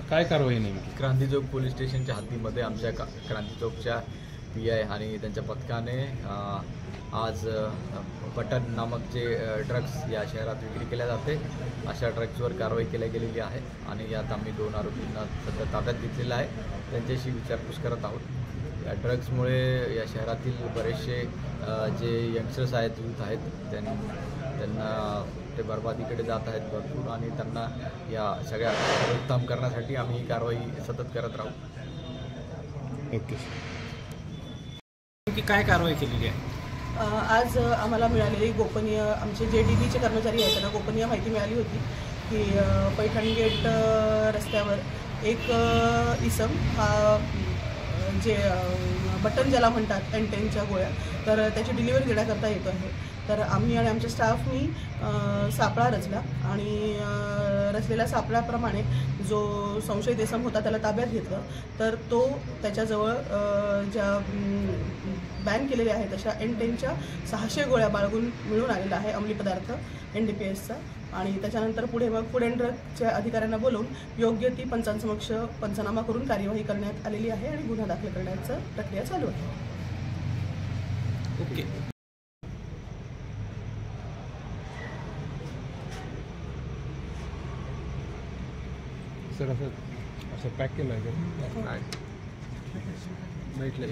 काय कारवाई नेमकी? क्रांती चौक पोलीस स्टेशनच्या हद्दीमध्ये आमच्या क्रांती चौकच्या PI आणि त्यांच्या पथकाने आज बटन नामक जे ड्रग्स या शहरात विक्री केल्या जाते अशा ड्रग्सवर कारवाई केल्या गेलेली आहे आणि यात आम्ही 2 आरोपींना सध्या ताब्यात घेतलेलं आहे. त्यांच्याशी विचारपूस करत आहोत. या ड्रग्समुळे या शहरातील बरेचसे जे यंगस्टर्स आहेत, यूथ आहेत, त्यांना ते बर्बादीकडे जात आहेत भरपूर आणि त्यांना या सगळ्या रोकथाम करण्यासाठी आम्ही ही कारवाई सतत करत राहू. ओके. काय कारवाई केलेली आहे? आज आम्हाला मिळालेली गोपनीय, आमचे जे DBचे कर्मचारी आहेत त्यांना गोपनीय माहिती मिळाली होती की पैठण गेट रस्त्यावर एक इसम हा जे बटन ज्याला म्हणतात N10च्या गोळ्या, तर त्याची डिलिव्हरी देण्याकरता येतो आहे. तर आम्ही आणि आमच्या स्टाफनी सापळा रचला आणि रचलेल्या सापळ्याप्रमाणे जो संशयित इसम होता त्याला ताब्यात घेतलं. तर तो त्याच्याजवळ ज्या बॅन केलेल्या आहेत अशा N10च्या 600 गोळ्या बाळगून मिळून आलेला आहे अंमली पदार्थ NDPSचा. आणि त्याच्यानंतर पुढे मग फूड अँड ड्रगच्या अधिकाऱ्यांना बोलवून योग्य ती पंचांसमक्ष पंचनामा करून कार्यवाही करण्यात आलेली आहे आणि गुन्हा दाखल करण्याचं प्रक्रिया चालू आहे. ओके. सर असं पॅक केलं आहे का? भेटले.